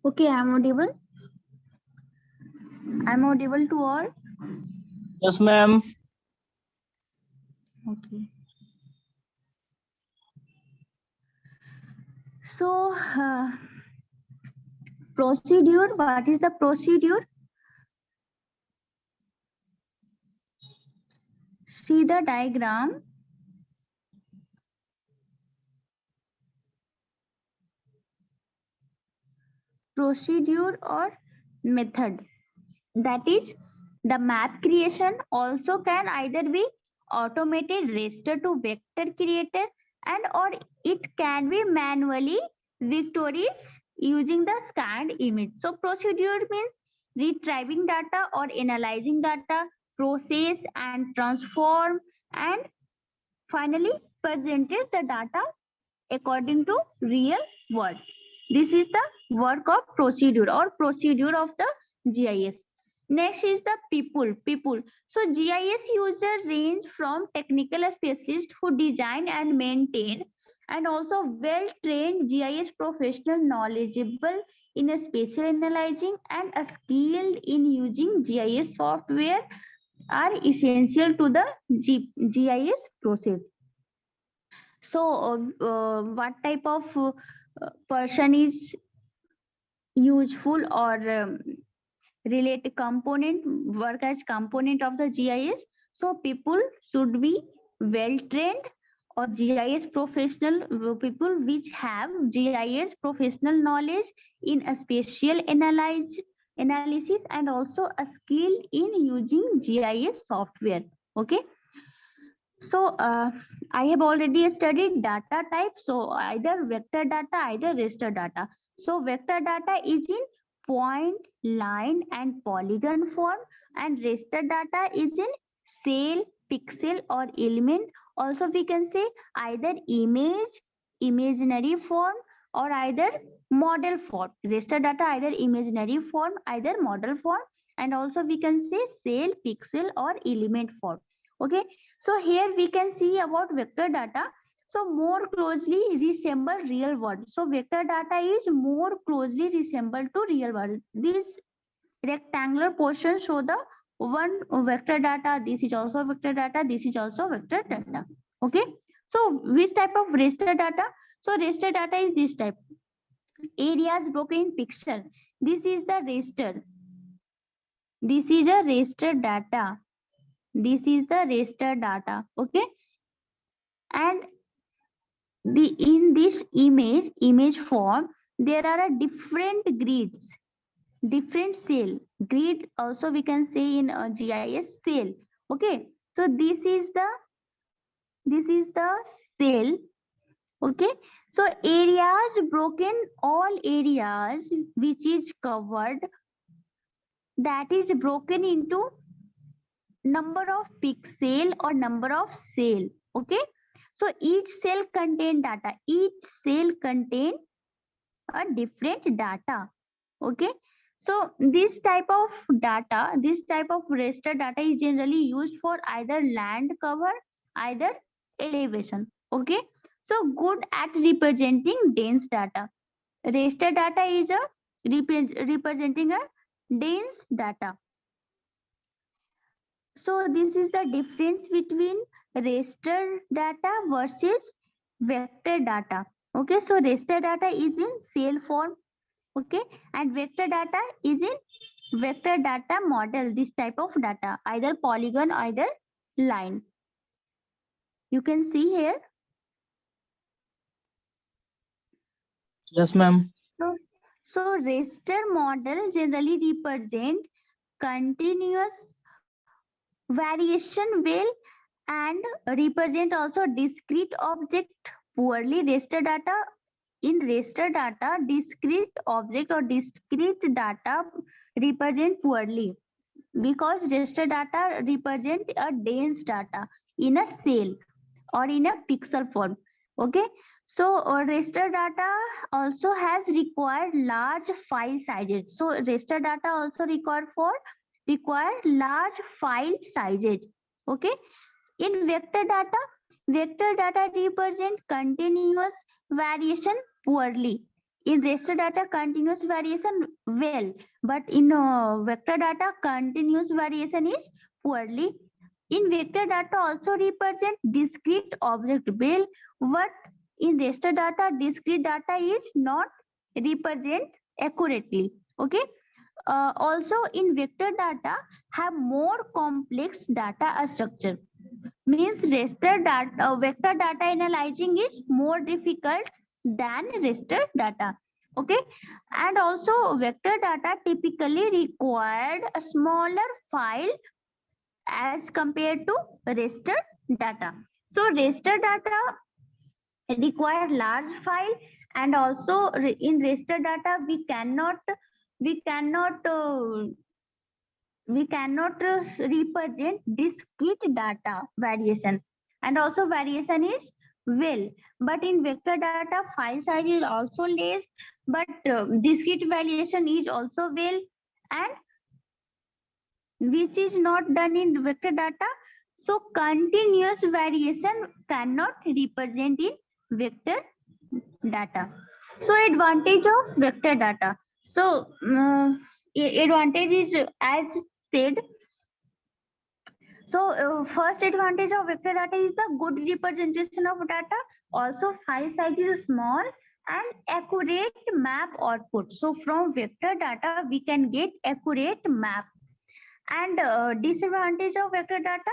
Okay, I'm audible. I'm audible to all. Yes, ma'am. Okay. So, procedure. What is the procedure? See the diagram. Procedure or method. That is, the map creation also can either be automated raster to vector creator, and or it can be manually vectorized using the scanned image. So procedure means retrieving data or analyzing data, process and transform, and finally presented the data according to real world. This is the work of procedure or procedure of the GIS. Next is the people. So GIS users range from technical specialists who design and maintain, and also well-trained GIS professional knowledgeable in a spatial analyzing and skilled in using GIS software are essential to the GIS process. So, what type of person is useful or related component work as component of the GIS? So, people should be well trained or GIS professional people which have GIS professional knowledge in a spatial analysis and also a skill in using GIS software. Okay. So I have already studied data types. So either vector data, either raster data. So vector data is in point, line, and polygon form, and raster data is in cell, pixel, or element. Also, we can say either image, imaginary form, or either model form. Raster data either imaginary form, either model form, and also we can say cell, pixel, or element form. Okay, so here we can see about vector data. So more closely resemble real world. So vector data is more closely resemble to real world. This rectangular portion show the one vector data. This is also vector data. This is also vector data. Okay. So which type of raster data? So raster data is this type. Areas broken in pixel. This is the raster. This is a raster data. This is the raster data. Okay. And in this image form, there are a different grids, different cell. Grid also we can say in GIS cell. Okay, so this is the cell. Okay, so areas broken, all areas which is covered, that is broken into number of pixel or number of cell. Okay, so each cell contain data, each cell contain a different data. Okay, so this type of data, this type of raster data is generally used for either land cover, either elevation. Okay, so good at representing dense data. Raster data is a representing a dense data. So this is the difference between raster data versus vector data. Okay, so raster data is in cell form. Okay, and vector data is in vector data model. This type of data, either polygon, either line. You can see here. Yes, ma'am. So raster model generally represent continuous variation well and represent also discrete object poorly. Raster data, in raster data, discrete object or discrete data represent poorly, because raster data represent a dense data in a cell or in a pixel form. Okay, so raster data also has required large file sizes. So raster data also require large file sizes. Okay, in vector data represent continuous variation poorly. In raster data, continuous variation well, but in vector data, continuous variation is poorly. In vector data also represent discrete object well, but in raster data, discrete data is not represent accurately. Okay. Also, in vector data have more complex data structure. Means raster data, vector data analyzing is more difficult than raster data. Okay, and also vector data typically required a smaller file as compared to raster data. So raster data require large file, and also in raster data we cannot represent discrete data variation, and also variation is well, but in vector data file size is also less, but discrete variation is also well, and which is not done in vector data. So continuous variation cannot represent in vector data. So advantage of vector data. So advantage is as said. So first advantage of vector data is the good representation of data. Also file size is small and accurate map output. So from vector data we can get accurate map. And disadvantage of vector data.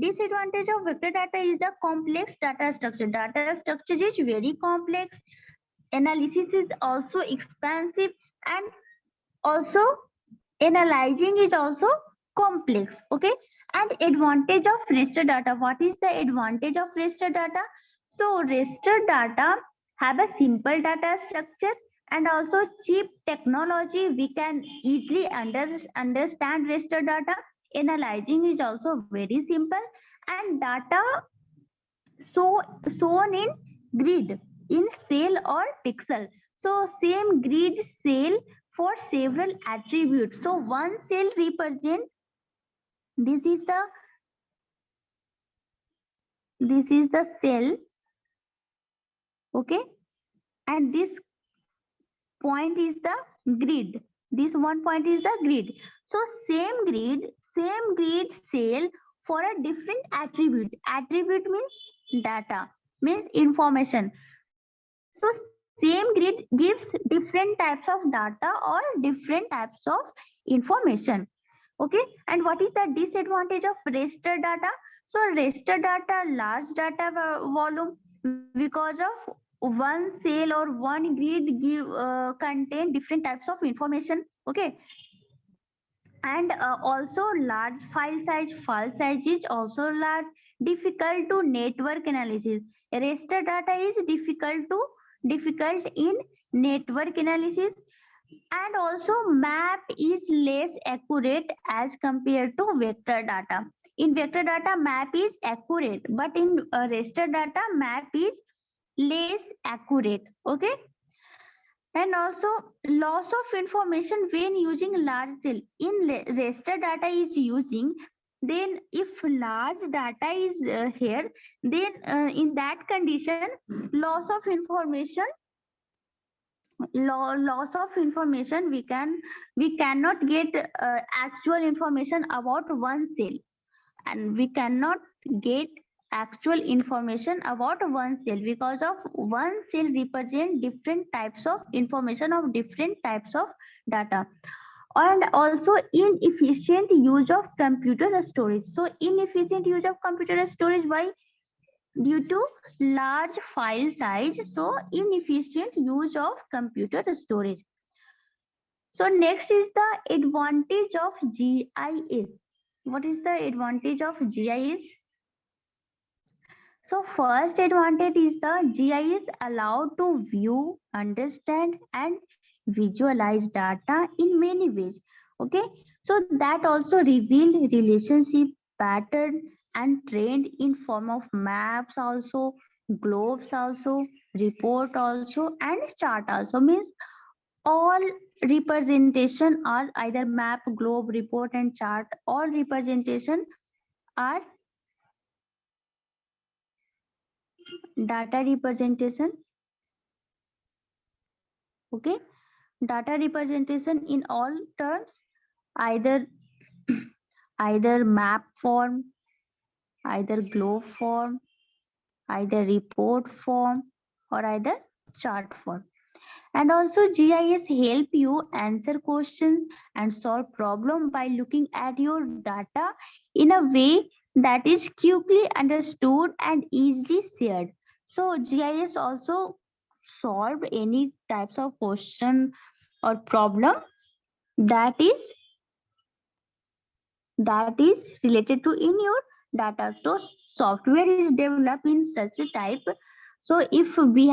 Disadvantage of vector data is the complex data structure. Data structure is very complex. Analysis is also expensive, and also analyzing is also complex. Okay, and advantage of raster data. What is the advantage of raster data? So raster data have a simple data structure and also cheap technology. We can easily understand raster data. Analyzing is also very simple, and data so shown in grid, in cell or pixel. So same grid cell for several attributes. So one cell represent, this is the cell, okay, and this point is the grid. This one point is the grid. So same grid cell for a different attribute. Attribute means data, means information. So same grid gives different types of data or different types of information. Okay, and what is the disadvantage of raster data? So raster data, large data volume, because of one cell or one grid give contain different types of information. Okay, and also large file size is also large, difficult to network analysis. Raster data is difficult in network analysis, and also map is less accurate as compared to vector data. In vector data map is accurate, but in raster data map is less accurate. Okay, and also loss of information when using large cell. In raster data is using, then if large data is here, then in that condition loss of information, we cannot get actual information about one cell, and we cannot get actual information about one cell, because of one cell represent different types of information of different types of data. And also inefficient use of computer storage. So inefficient use of computer storage, why? Due to large file size, so inefficient use of computer storage. So next is the advantage of GIS. What is the advantage of GIS? So first advantage is the GIS allowed to view, understand and visualize data in many ways. Okay, so that also reveal relationship, pattern and trend in form of maps also, globes also, report also and chart also. Means all representation are either map, globe, report and chart. All representation are data representation. Okay, data representation in all terms, either either map form, either globe form, either report form, or either chart form. And also GIS help you answer questions and solve problem by looking at your data in a way that is quickly understood and easily shared. So GIS also solve any types of question or problem that is related to in your data. So software is developed in such a type. So if we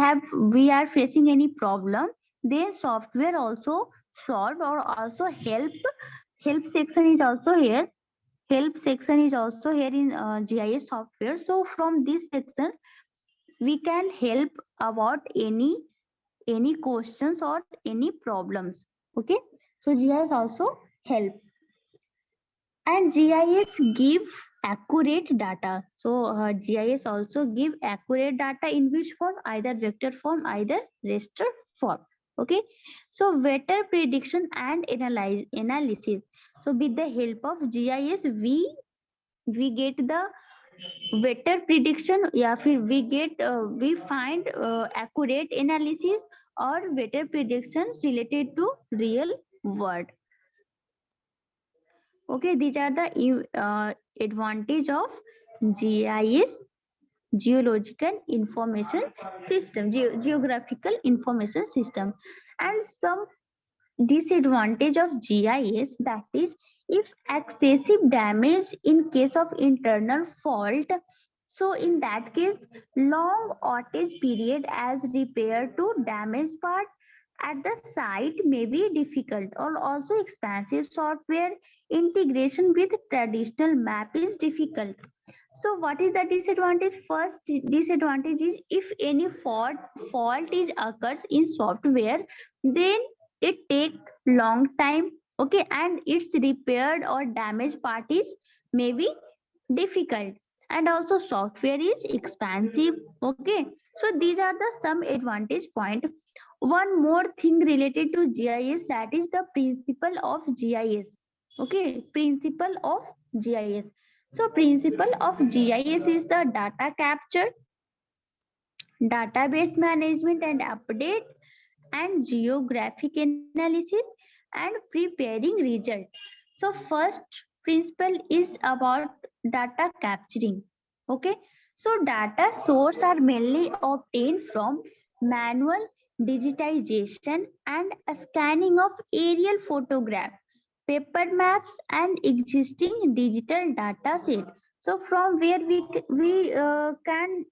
are facing any problem, then software also solve or also help section is also here. Help section is also here in GIS software. So from this section we can help about any questions or any problems. Okay, so GIS also help. And GIS give accurate data. So GIS also give accurate data in which form? Either vector form, either raster form. Okay. So weather prediction and analysis. So with the help of GIS, we get the weather prediction. या फिर we find accurate analysis or weather prediction related to real world. Okay, these are the advantage of GIS, geological information system, geographical information system, and some disadvantage of GIS, that is if excessive damage in case of internal fault. So in that case, long outage period as repair to damaged part at the site may be difficult, or also expensive software integration with traditional map is difficult. So what is the disadvantage? First disadvantage is if any fault is occurs in software, then it take long time. Okay, and its repaired or damaged part is maybe difficult, and also software is expensive. Okay, so these are the some advantage point. One more thing related to GIS, that is the principle of GIS. Okay, principle of GIS. So principle of GIS is the data capture, database management and update, and geographic analysis and preparing result. So first principle is about data capturing. Okay, so data source are mainly obtained from manual digitization and scanning of aerial photograph, paper maps, and existing digital data set. So from where we can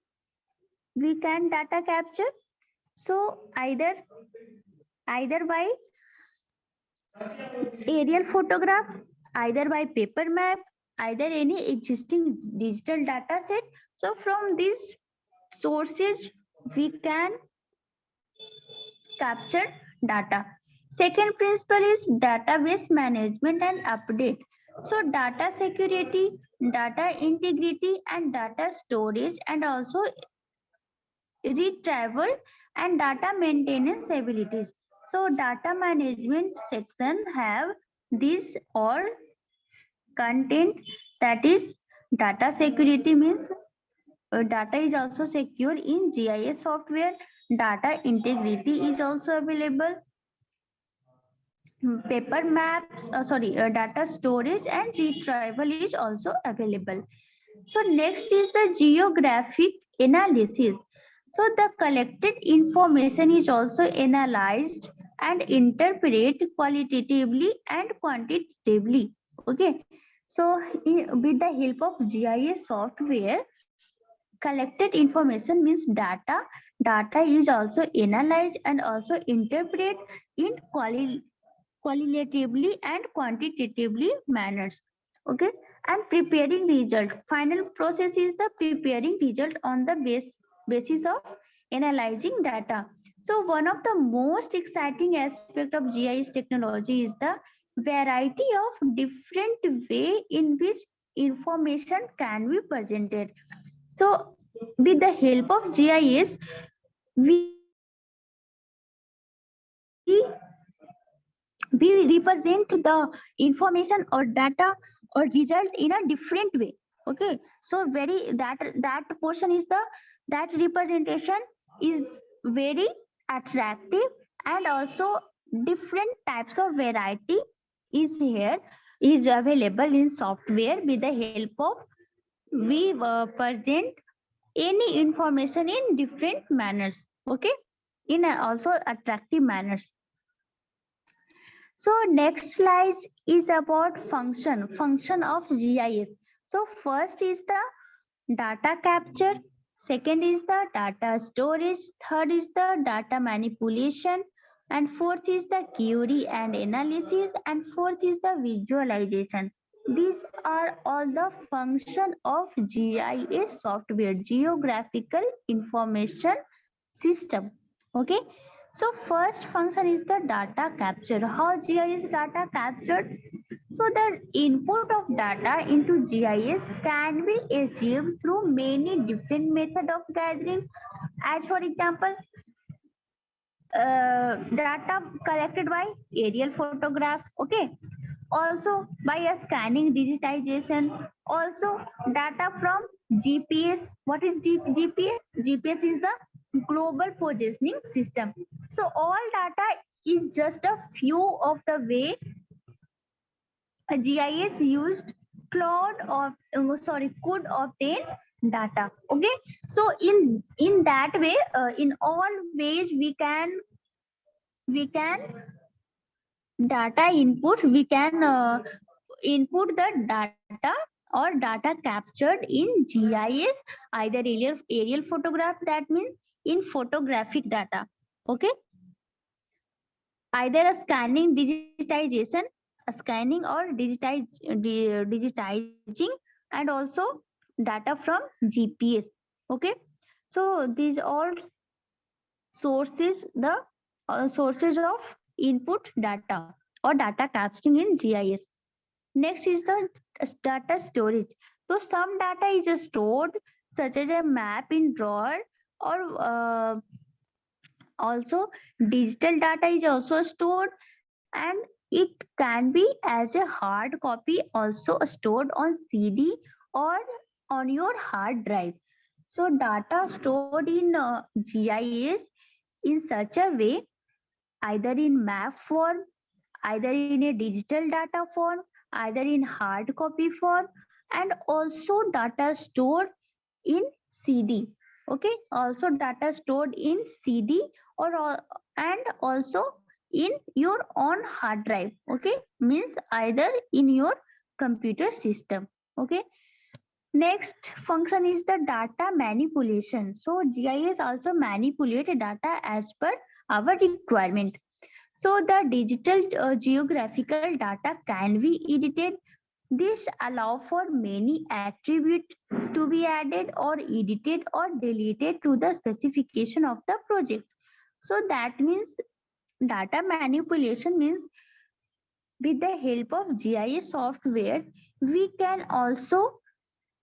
data capture? So either by aerial photograph, either by paper map, either any existing digital data set. So from these sources we can capture data. Second principle is database management and update. So data security, data integrity, and data storage, and also retrieval and data maintenance abilities. So data management section have these all content, that is data security means data is also secure in GIS software. Data integrity is also available. Paper maps, data storage and retrieval is also available. So next is the geographic analysis. So the collected information is also analyzed and interpreted qualitatively and quantitatively. Okay, so with the help of GIS software, collected information means data. Data is also analyzed and also interpreted in qualitatively and quantitatively manners. Okay, and preparing result. Final process is the preparing result on the basis of analyzing data. So one of the most exciting aspect of GIS technology is the variety of different way in which information can be presented. So with the help of GIS, we can we represent the information or data or result in a different way. Okay, so very that portion is the that representation is very attractive, and also different types of variety is here is available in software. With the help of we present any information in different manners. Okay, in also attractive manners. So next slide is about function of GIS. So first is the data capture, second is the data storage, third is the data manipulation, and fourth is the query and analysis, and fourth is the visualization. These are all the function of GIS software, Geographical Information System. Okay, so first function is the data capture. How GIS data captured? So the input of data into GIS can be achieved through many different methods of gathering. As for example, data collected by aerial photograph. Okay, also by a scanning digitization, also data from GPS. What is GPS? GPS is the global positioning system. So all data is just a few of the way a GIS used cloud or could obtain data. Okay, so in that way, in all ways we can data input, we can input the data or data captured in GIS, either aerial photograph, that means in photographic data. Okay, either a scanning digitization, a scanning or digitizing, and also data from GPS. Okay, so these all sources the sources of input data or data capturing in GIS. Next is the data storage. So some data is stored, such as a map in drawer, or also digital data is also stored, and it can be as a hard copy also stored on CD or on your hard drive. So data stored in GIS in such a way, either in map form, either in a digital data form, either in hard copy form, and also data stored in CD. Okay, also data stored in CD and also in your own hard drive. Okay, means either in your computer system. Okay, next function is the data manipulation. So GIS also manipulate data as per our requirement. So the digital geographical data can be edited. This allow for many attributes to be added or edited or deleted to the specification of the project. So that means data manipulation means with the help of GIS software, we can also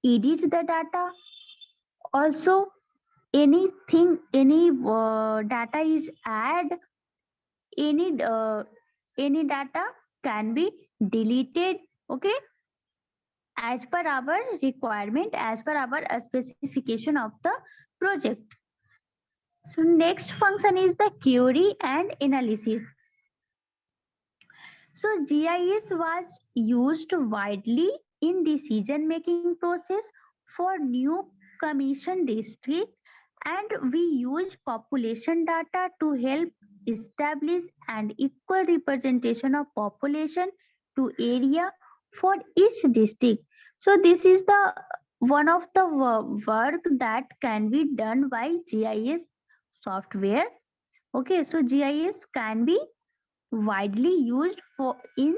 edit the data. Also, any data is add, any data can be deleted. Okay, as per our requirement, as per our specification of the project. So next function is the query and analysis. So GIS was used widely in decision making process for new commission district, and we use population data to help establish an equal representation of population to area for each district. So this is the one of the work that can be done by GIS software. Okay, so GIS can be widely used for in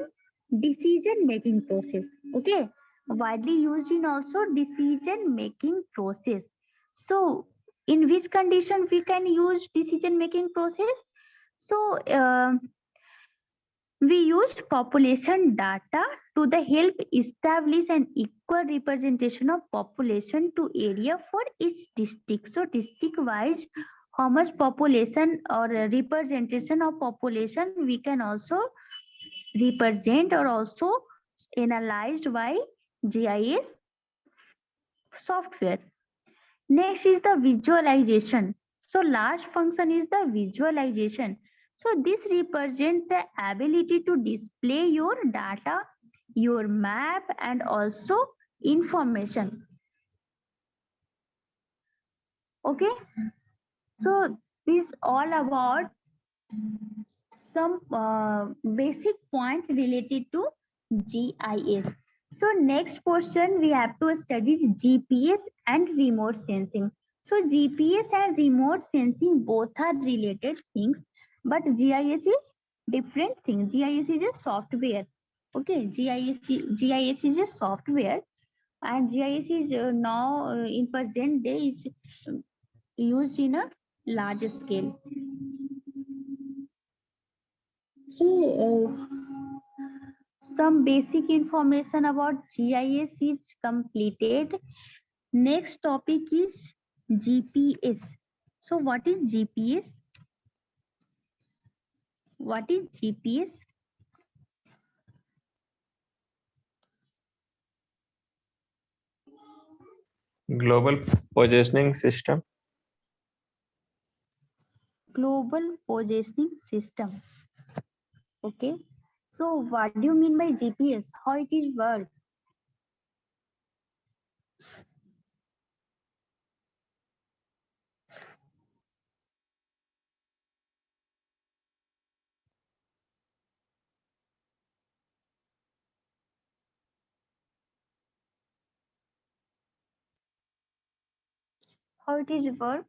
decision making process. Okay, widely used in also decision making process. So in which condition we can use decision making process? So we used population data to the help establish an equal representation of population to area for each district. So district wise, how much population or representation of population we can also represent or also analyzed by GIS software. Next is the visualization. So last function is the visualization. So this represents the ability to display your data, your map, and also information. Okay, so this all about some basic points related to GIS. So next portion we have to study GPS and remote sensing. So GPS and remote sensing both are related things, but GIS is different thing. GIS is a software. Okay, GIS is a software, and GIS is now in present day is used in a large scale. So some basic information about GIS is completed. Next topic is GPS. So what is GPS? What is GPS? Global Positioning System. Global Positioning System. Okay. So what do you mean by GPS? How it is work? How it is work?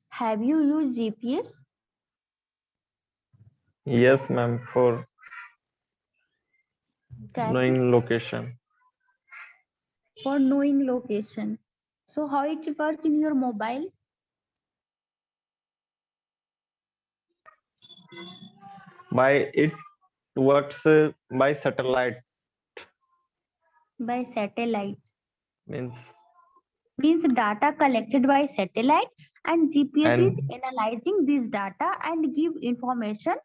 Have you used GPS? Yes, ma'am, for Can knowing location. for knowing location. So how it work in your mobile? By it works by satellite, By satellite. means Means data collected by satellite, and GPS is and analyzing this data and give information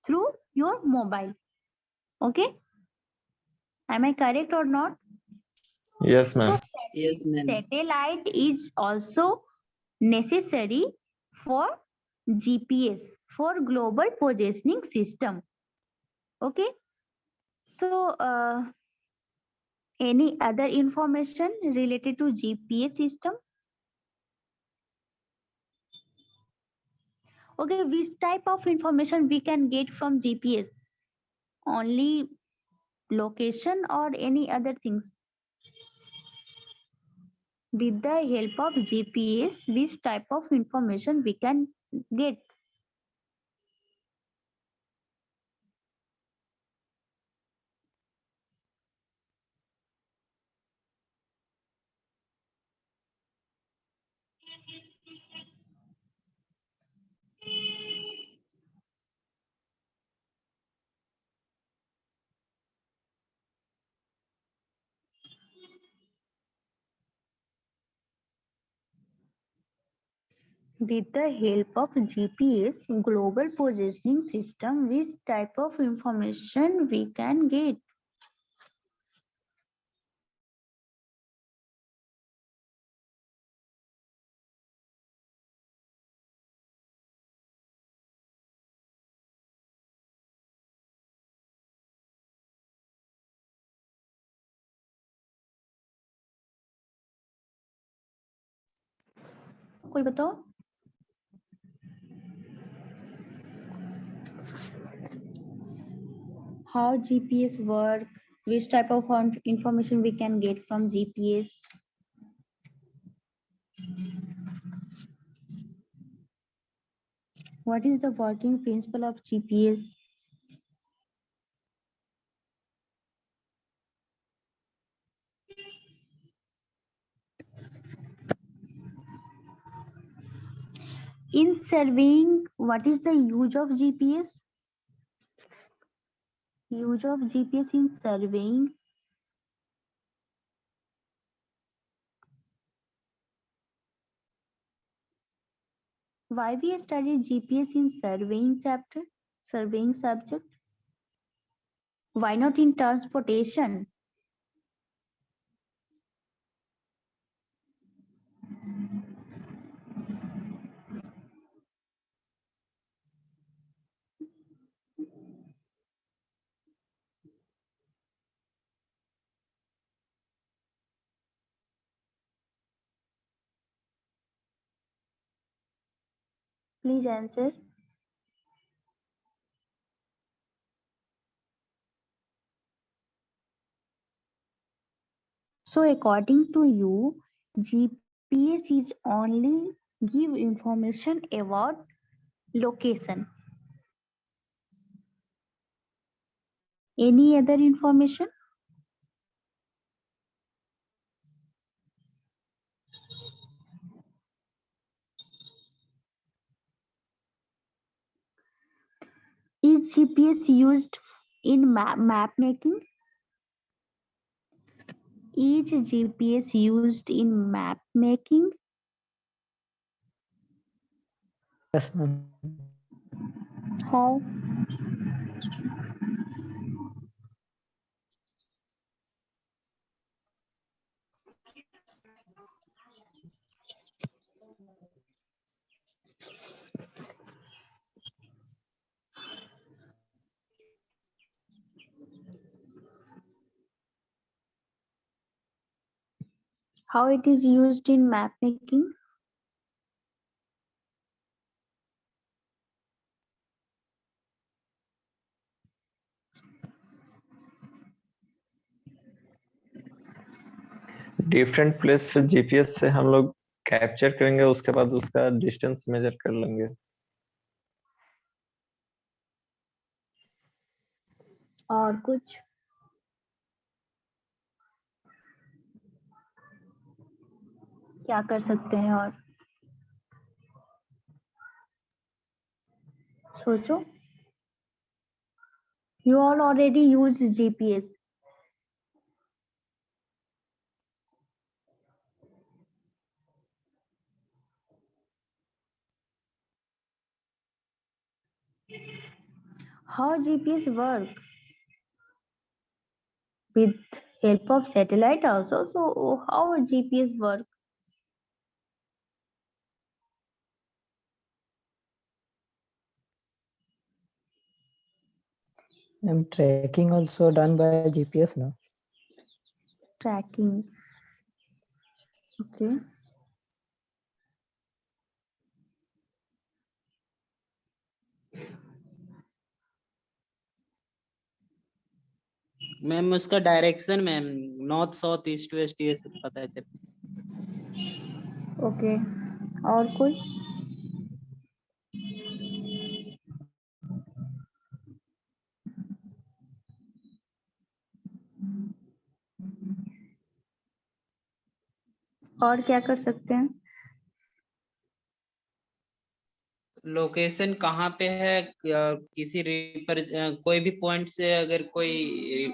through your mobile. Okay, am I correct or not? yes, ma'am. Yes, ma'am. Satellite is also necessary for GPS, for global positioning system. Okay, so any other information related to GPS system? Okay, which type of information we can get from GPS? Only location or any other things? With the help of GPS, which type of information we can get? With the help of GPS, global positioning system, which type of information we can get? कोई बताओ? How GPS work? Which type of information we can get from GPS? What is the working principle of GPS? In surveying, what is the use of GPS? Use of GPS in surveying. Why we study GPS in surveying chapter, surveying subject? Why not in transportation? Please answer. So according to you, GPS is only give information about location. Any other information? Is GPS used in map making? Is GPS used in map making? Yes, ma'am. How? How it is used in map making? Different place से GPS से हम लोग capture करेंगे, उसके बाद उसका distance measure कर लेंगे। और कुछ? क्या कर सकते हैं और? सोचो। You all already use GPS. How GPS work? With help of satellite also. So how GPS work? Ma'am, tracking also done by GPS, no? Tracking. Okay. Ma'am उसका direction ma'am north south east west ये सब पता है। Okay. और कोई? और क्या कर सकते हैं? लोकेशन कहाँ पे है, किसी कोई भी पॉइंट से अगर कोई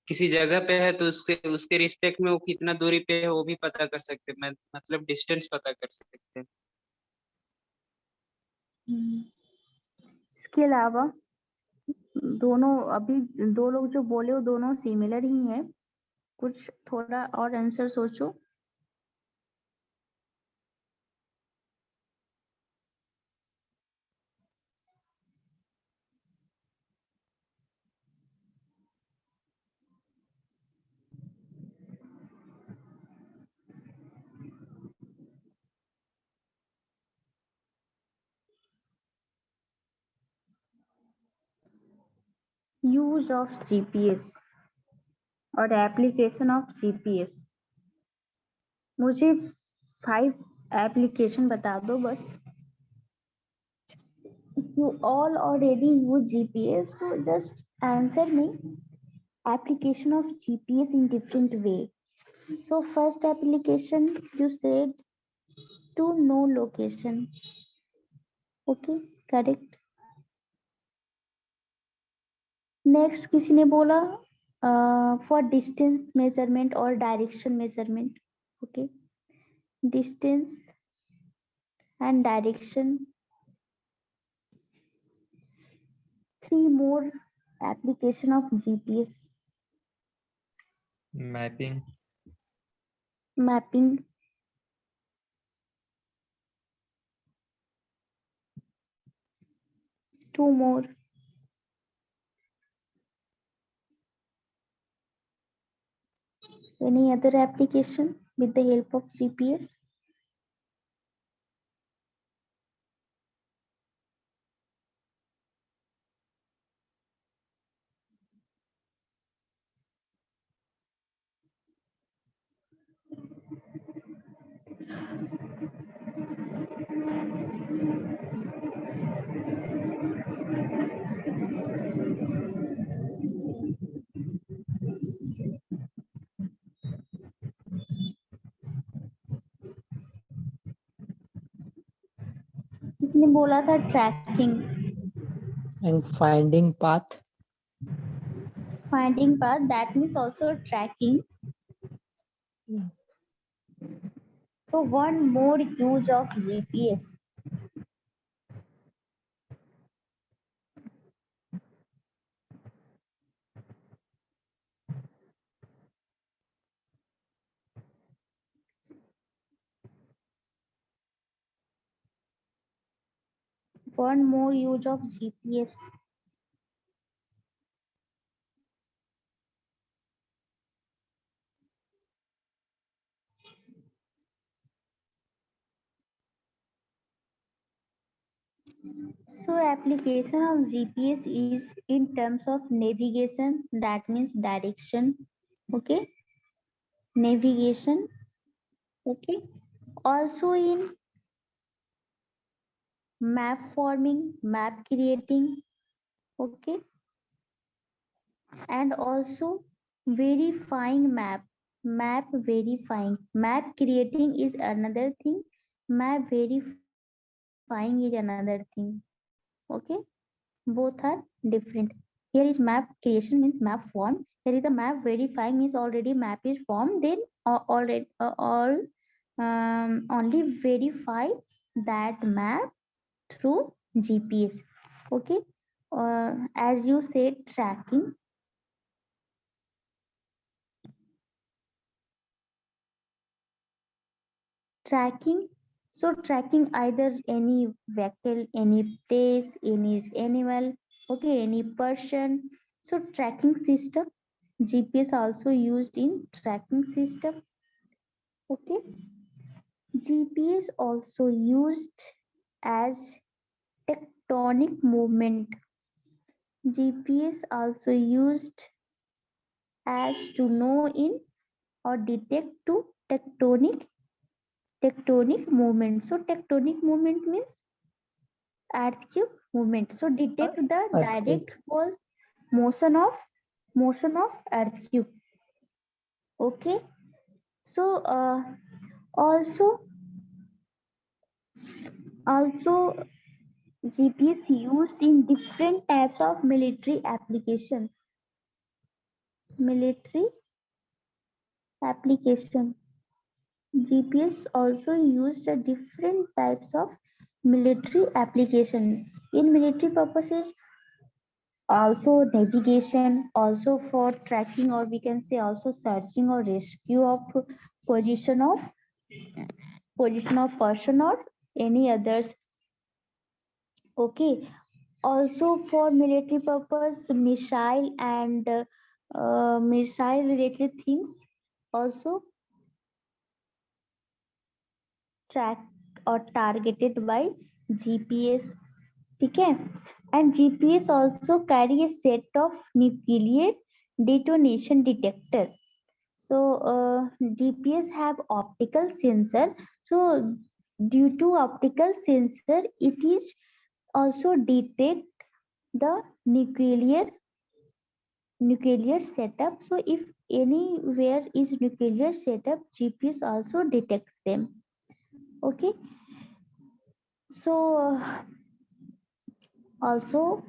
किसी जगह पे है तो उसके उसके रिस्पेक्ट में वो कितना दूरी पे है वो भी पता कर सकते हैं, मतलब डिस्टेंस पता कर सकते हैं। इसके अलावा दोनों अभी दो लोग जो बोले वो दोनों सिमिलर ही हैं। कुछ थोड़ा और आंसर सोचो। यूज ऑफ जीपीएस और एप्लीकेशन ऑफ जीपीएस। मुझे 5 एप्लीकेशन बता दो बस। You all already use GPS, so just answer me application of GPS in different way. So first application you said to know location. Okay, correct. Next किसी ने बोला for distance measurement और direction measurement. Okay, distance and direction. 3 more application of GPS. Mapping. Mapping. Two more. Any other application with the help of GPS? किसने बोला था trekking. And finding path. Finding path, that means also tracking. Yeah. So one more use of GPS. One more use of GPS. So application of GPS is in terms of navigation, that means direction. Okay, navigation. Okay, also in map forming, map creating. Okay, and also verifying map verifying. Map creating is another thing, map verifying is another thing. Okay, both are different. Here is map creation means map form. Here is a map verifying means already map is formed, then already all only verify that map through GPS. Okay, as you said, tracking. Tracking. So tracking either any vehicle, any place, any animal, okay, any person. So tracking system. GPS also used in tracking system. Okay. GPS also used as tectonic movement. GPS also used as to know in or detect to tectonic movement. So tectonic movement means earthquake movement. So detect the direct Earthquake. pole motion of earthquake. Okay. So also GPS used in different types of military application. Military application. GPS also used a different types of military application. In military purposes, also navigation, also for tracking, or we can say also searching or rescue of position of person or any others. Okay, also for military purpose, missile and missile related things also tracked or targeted by GPS. Okay, and GPS also carry a set of nuclear detonation detector. So GPS have optical sensor. So due to optical sensor, it is also detect the nuclear setup. So if anywhere is nuclear setup, GPS also detects them. Okay. So also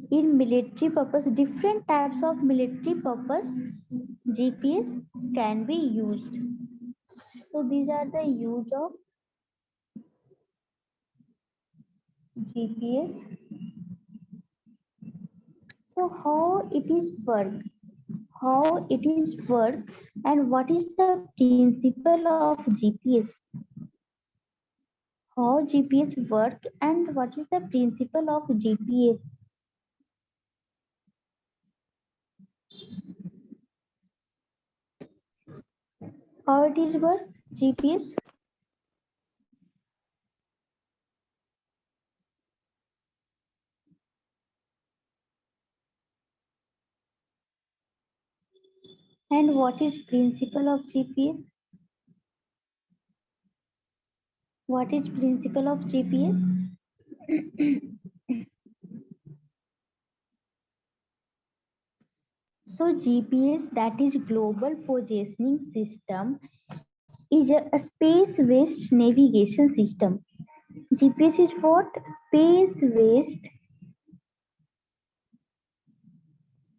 In military purpose, different types of military purpose GPS can be used. So these are the use of GPS. So how it is work? How it is work and what is the principle of GPS? How GPS work and what is the principle of GPS? How it is work? GPS? And what is principle of GPS? What is principle of GPS? So GPS, that is Global Positioning System, is a space-based navigation system. GPS is what? Space-based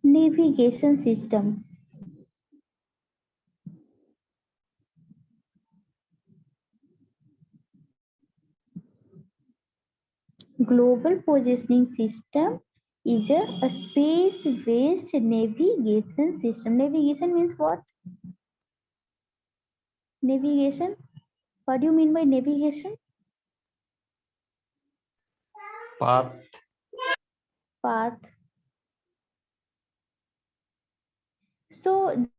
navigation system. Global Positioning System is a space-based navigation system. Navigation means what? Navigation? What do you mean by navigation? path. Path. So